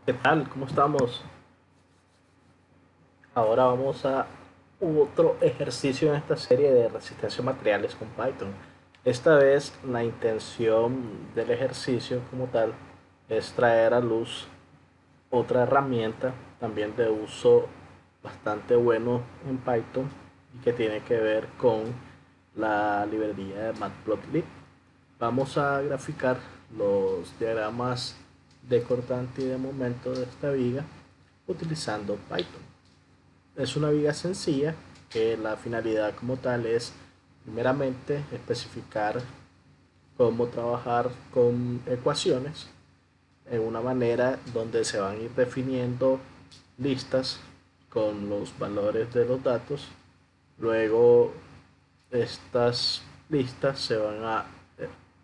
¿Qué tal? ¿Cómo estamos? Ahora vamos a otro ejercicio en esta serie de resistencia a materiales con Python. Esta vez la intención del ejercicio como tal es traer a luz otra herramienta también de uso bastante bueno en Python y que tiene que ver con la librería de Matplotlib. Vamos a graficar los diagramas de cortante y de momento de esta viga utilizando Python. Es una viga sencilla que la finalidad como tal es primeramente especificar cómo trabajar con ecuaciones en una manera donde se van a ir definiendo listas con los valores de los datos. Luego estas listas se van a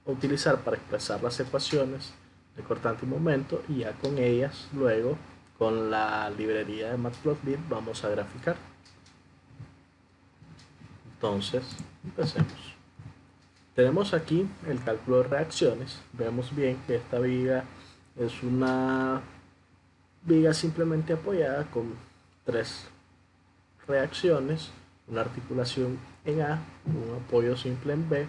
utilizar para expresar las ecuaciones de cortante y momento, y ya con ellas luego con la librería de Matplotlib vamos a graficar. Entonces empecemos. Tenemos aquí el cálculo de reacciones. Vemos bien que esta viga es una viga simplemente apoyada con tres reacciones, una articulación en A, un apoyo simple en B.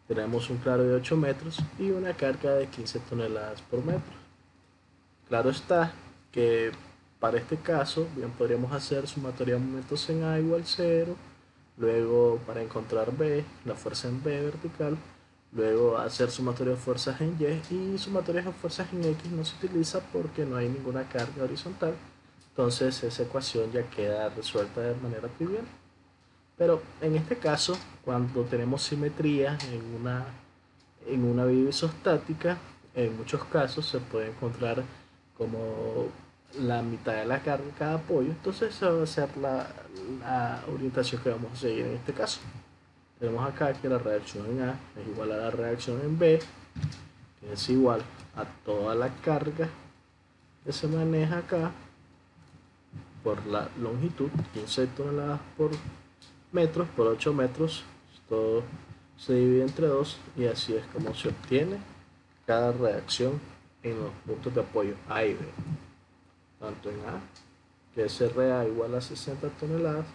Tenemos un claro de 8 metros y una carga de 15 toneladas por metro. Claro está que para este caso bien podríamos hacer sumatoria de momentos en A igual 0, luego para encontrar B, la fuerza en B vertical, luego hacer sumatoria de fuerzas en Y, y sumatoria de fuerzas en X no se utiliza porque no hay ninguna carga horizontal. Entonces esa ecuación ya queda resuelta de manera trivial. Pero en este caso, cuando tenemos simetría en una viga isostática, en muchos casos se puede encontrar como la mitad de la carga cada apoyo. Entonces esa va a ser la orientación que vamos a seguir en este caso. Tenemos acá que la reacción en A es igual a la reacción en B, que es igual a toda la carga que se maneja acá por la longitud, 15 toneladas por metros por 8 metros. Esto se divide entre 2 y así es como se obtiene cada reacción en los puntos de apoyo A y B. Tanto en A, que es RA igual a 60 toneladas,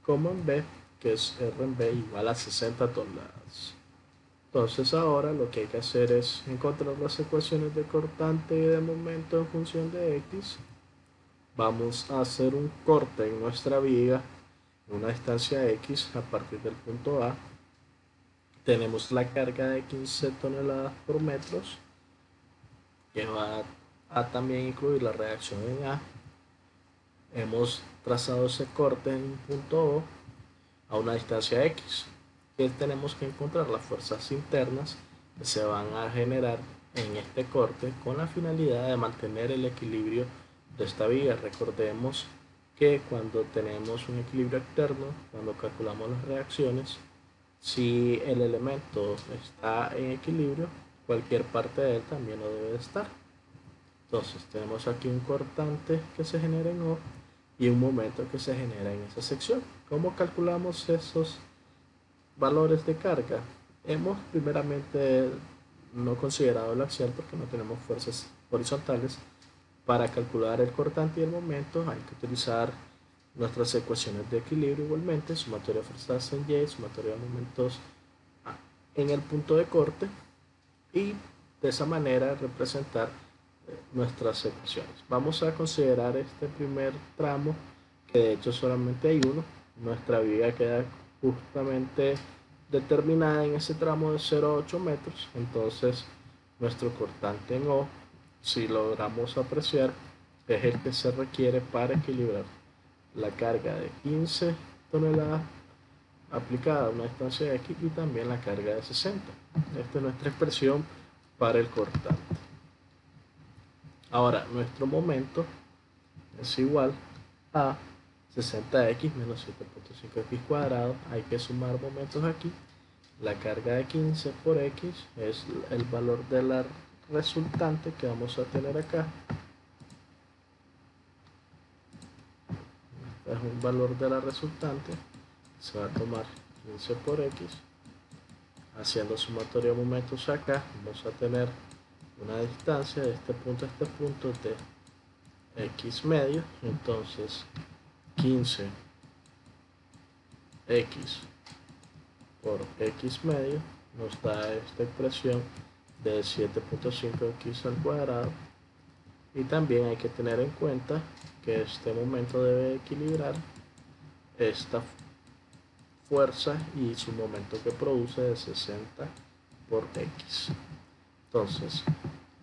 como en B, que es R en B igual a 60 toneladas. Entonces ahora lo que hay que hacer es encontrar las ecuaciones de cortante y de momento en función de X. Vamos a hacer un corte en nuestra viga en una distancia X a partir del punto A. Tenemos la carga de 15 toneladas por metros, que va a también incluir la reacción en A. Hemos trazado ese corte en un punto O a una distancia X, que tenemos que encontrar las fuerzas internas que se van a generar en este corte con la finalidad de mantener el equilibrio de esta viga. Recordemos que cuando tenemos un equilibrio externo, cuando calculamos las reacciones, si el elemento está en equilibrio, cualquier parte de él también lo debe de estar. Entonces tenemos aquí un cortante que se genera en O y un momento que se genera en esa sección. ¿Cómo calculamos esos valores de carga? Hemos primeramente no considerado el axial porque no tenemos fuerzas horizontales. Para calcular el cortante y el momento hay que utilizar nuestras ecuaciones de equilibrio igualmente, sumatoria de fuerzas en Y, sumatoria de momentos en el punto de corte, y de esa manera representar nuestras ecuaciones. Vamos a considerar este primer tramo, que de hecho solamente hay uno. Nuestra viga queda justamente determinada en ese tramo de 0 a 8 metros. Entonces nuestro cortante en O, si logramos apreciar, es el que se requiere para equilibrar la carga de 15 toneladas aplicada a una distancia X y también la carga de 60. Esta es nuestra expresión para el cortante. Ahora, nuestro momento es igual a 60x menos 7.5x cuadrado. Hay que sumar momentos aquí. La carga de 15 por x es el valor de la resultante que vamos a tener acá. Es un valor de la resultante. Se va a tomar 15 por x. Haciendo sumatoria de momentos acá, vamos a tener una distancia de este punto a este punto de x medio. Entonces 15x por x medio nos da esta expresión de 7.5x al cuadrado. Y también hay que tener en cuenta que este momento debe equilibrar esta fuerza y su momento que produce de 60 por x. Entonces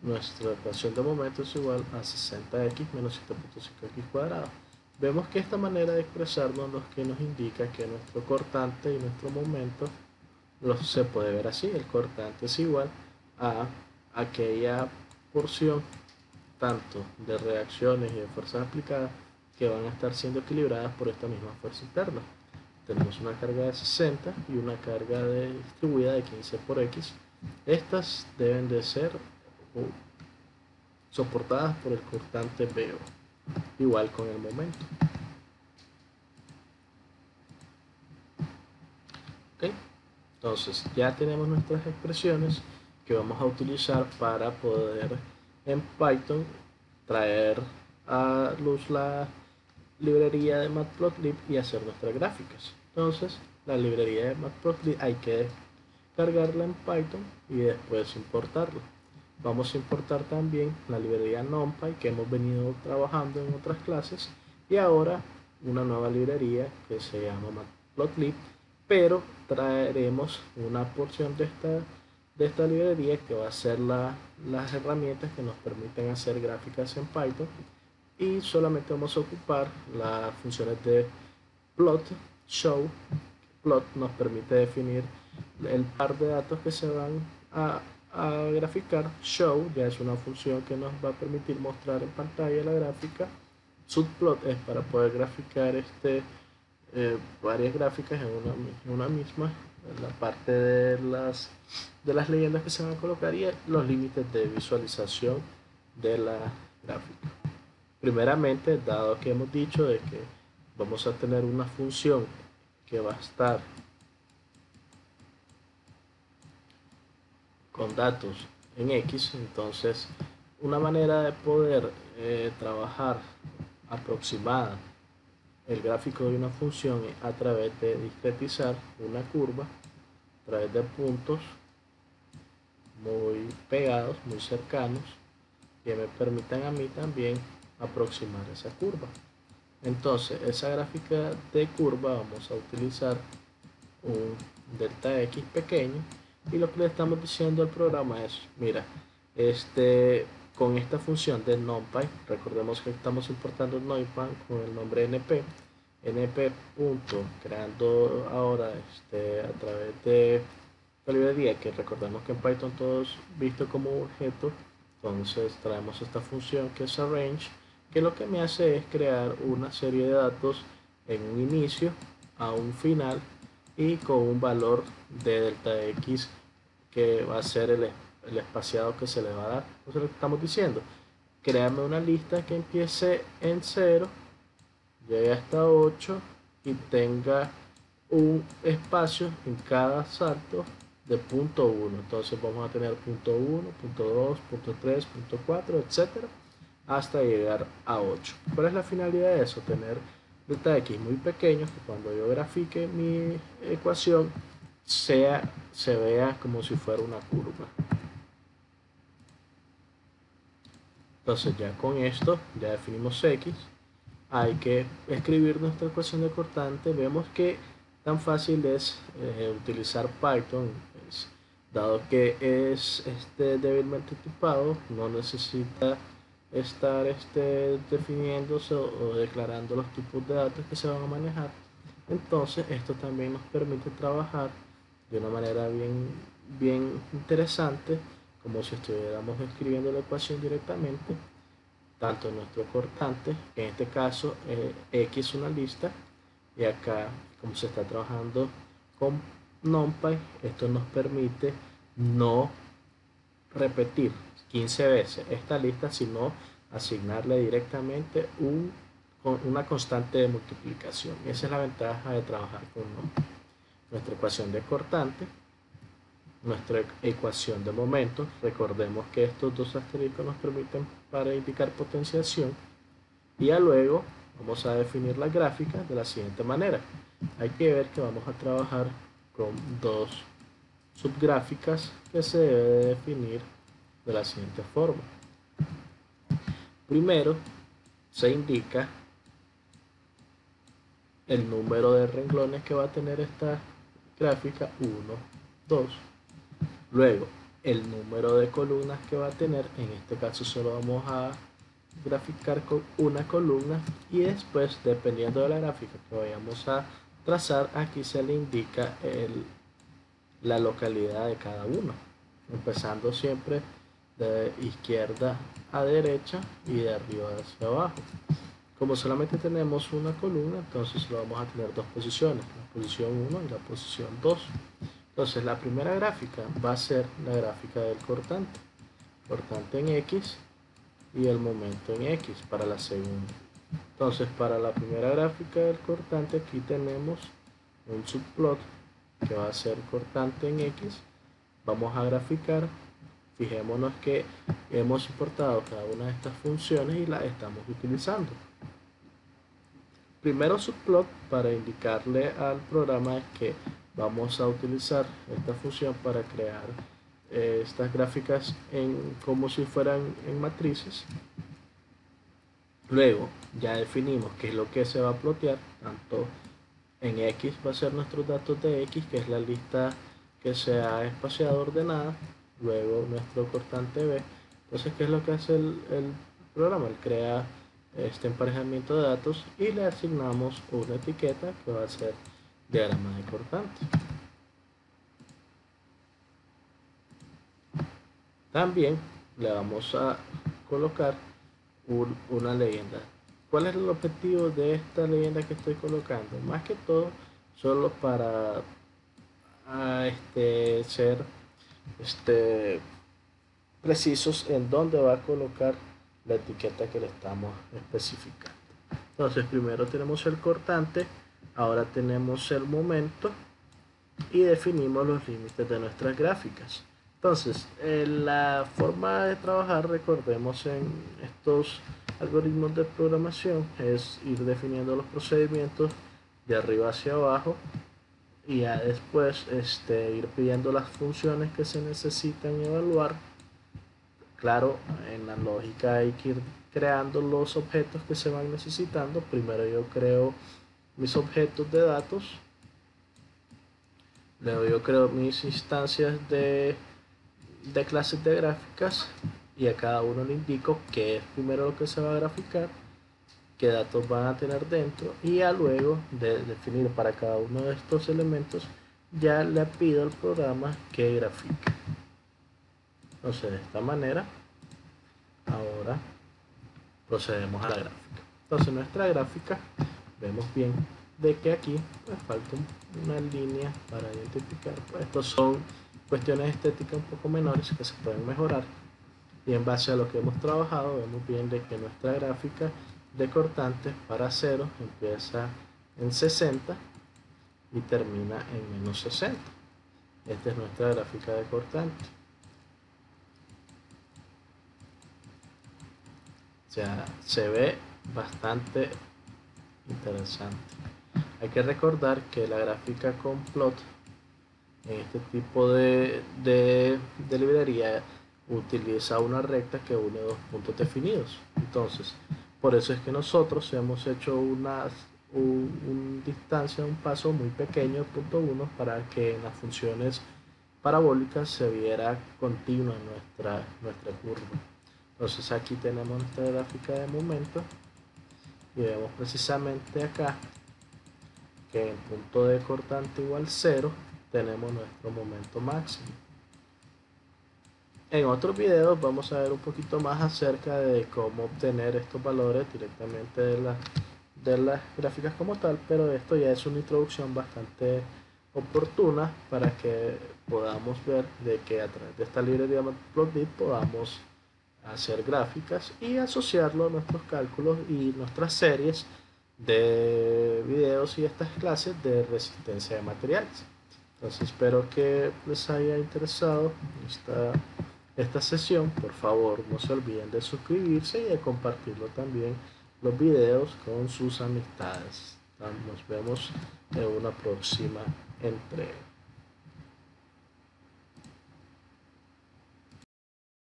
nuestra ecuación de momento es igual a 60x menos 7.5x cuadrado. Vemos que esta manera de expresarnos lo que nos indica que nuestro cortante y nuestro momento se puede ver así. El cortante es igual a aquella porción tanto de reacciones y de fuerzas aplicadas que van a estar siendo equilibradas por esta misma fuerza interna. Tenemos una carga de 60 y una carga distribuida de 15 por x. Estas deben de ser soportadas por el cortante BO, igual con el momento. ¿Okay? Entonces ya tenemos nuestras expresiones que vamos a utilizar para poder en Python traer a luz la librería de Matplotlib y hacer nuestras gráficas. Entonces la librería de Matplotlib hay que cargarla en Python y después importarla. Vamos a importar también la librería NumPy que hemos venido trabajando en otras clases y ahora una nueva librería que se llama Matplotlib, pero traeremos una porción de esta librería que va a ser las herramientas que nos permiten hacer gráficas en Python, y solamente vamos a ocupar las funciones de plot, show. Plot nos permite definir el par de datos que se van a graficar. Show ya es una función que nos va a permitir mostrar en pantalla la gráfica. Subplot es para poder graficar varias gráficas en una misma, en la parte de las leyendas que se van a colocar y los límites de visualización de la gráfica. Primeramente, dado que hemos dicho de que vamos a tener una función que va a estar con datos en X, entonces una manera de poder trabajar aproximada el gráfico de una función es a través de discretizar una curva a través de puntos muy pegados, muy cercanos, que me permitan a mí también aproximar esa curva. Entonces esa gráfica de curva vamos a utilizar un delta x pequeño, y lo que le estamos diciendo al programa es: mira, con esta función de NumPy, recordemos que estamos importando NumPy con el nombre np, creando ahora a través de la librería que recordemos que en Python todo es visto como objeto. Entonces traemos esta función que es arrange, que lo que me hace es crear una serie de datos en un inicio, a un final y con un valor de delta x que va a ser el espaciado que se le va a dar. Entonces lo que estamos diciendo: créame una lista que empiece en 0, llegue hasta 8 y tenga un espacio en cada salto de punto 1. Entonces vamos a tener punto 1, punto 2, punto 3, punto 4, etcétera, hasta llegar a 8. ¿Cuál es la finalidad de eso? Tener delta x muy pequeños, que cuando yo grafique mi ecuación se vea como si fuera una curva. Entonces ya con esto ya definimos x. Hay que escribir nuestra ecuación de cortante. Vemos que tan fácil es utilizar Python, dado que es débilmente tipado, no necesita estar definiéndose o declarando los tipos de datos que se van a manejar. Entonces esto también nos permite trabajar de una manera bien interesante, como si estuviéramos escribiendo la ecuación directamente, tanto nuestro cortante, que en este caso x es una lista, y acá, como se está trabajando con NumPy, esto nos permite no repetir 15 veces esta lista, sino asignarle directamente una constante de multiplicación. Esa es la ventaja de trabajar con NumPy. Nuestra ecuación de cortante, nuestra ecuación de momento. Recordemos que estos dos asteriscos nos permiten para indicar potenciación. Y ya luego vamos a definir la gráfica de la siguiente manera. Hay que ver que vamos a trabajar con dos subgráficas que se debe definir de la siguiente forma. Primero se indica el número de renglones que va a tener esta gráfica, 1, 2. Luego el número de columnas que va a tener, en este caso solo vamos a graficar con una columna, y después, dependiendo de la gráfica que vayamos a trazar, aquí se le indica la localidad de cada uno, empezando siempre de izquierda a derecha y de arriba hacia abajo. Como solamente tenemos una columna, entonces lo vamos a tener dos posiciones, la posición 1 y la posición 2. Entonces la primera gráfica va a ser la gráfica del cortante en X, y el momento en X para la segunda. Entonces para la primera gráfica del cortante aquí tenemos un subplot que va a ser cortante en X. Vamos a graficar, fijémonos que hemos importado cada una de estas funciones y las estamos utilizando. Primero subplot para indicarle al programa que vamos a utilizar esta función para crear estas gráficas como si fueran en matrices. Luego ya definimos qué es lo que se va a plotear, tanto en X va a ser nuestros datos de X, que es la lista que se ha espaciado ordenada, luego nuestro cortante B. Entonces, ¿qué es lo que hace el programa? Él crea este emparejamiento de datos y le asignamos una etiqueta que va a ser diagrama de cortante. También le vamos a colocar una leyenda. ¿Cuál es el objetivo de esta leyenda que estoy colocando? Más que todo, solo para ser precisos en dónde va a colocar la etiqueta que le estamos especificando. Entonces, primero tenemos el cortante, ahora tenemos el momento y definimos los límites de nuestras gráficas. Entonces, la forma de trabajar, recordemos, en estos algoritmos de programación es ir definiendo los procedimientos de arriba hacia abajo, y ya después ir pidiendo las funciones que se necesitan evaluar. Claro, en la lógica hay que ir creando los objetos que se van necesitando. Primero yo creo mis objetos de datos, luego yo creo mis instancias de clases de gráficas, y a cada uno le indico qué es primero lo que se va a graficar, qué datos van a tener dentro, y ya luego de definir para cada uno de estos elementos ya le pido al programa que grafique. Entonces, de esta manera ahora procedemos a la gráfica. Entonces, nuestra gráfica, vemos bien de que aquí pues falta una línea para identificar. Pues estos son cuestiones estéticas un poco menores que se pueden mejorar, y en base a lo que hemos trabajado vemos bien de que nuestra gráfica de cortantes para 0 empieza en 60 y termina en menos 60. Esta es nuestra gráfica de cortante. O sea, se ve bastante interesante. Hay que recordar que la gráfica con plot en este tipo de librería utiliza una recta que une dos puntos definidos. Entonces, por eso es que nosotros hemos hecho un paso muy pequeño, punto 1, para que en las funciones parabólicas se viera continua nuestra curva. Entonces aquí tenemos nuestra gráfica de momento, y vemos precisamente acá que en punto de cortante igual 0 tenemos nuestro momento máximo. En otros videos vamos a ver un poquito más acerca de cómo obtener estos valores directamente de las gráficas como tal, pero esto ya es una introducción bastante oportuna para que podamos ver de que a través de esta librería Matplotlib podamos hacer gráficas y asociarlo a nuestros cálculos y nuestras series de videos y estas clases de resistencia de materiales. Entonces espero que les haya interesado esta sesión. Por favor, no se olviden de suscribirse y de compartirlo también los videos con sus amistades. Nos vemos en una próxima entrega.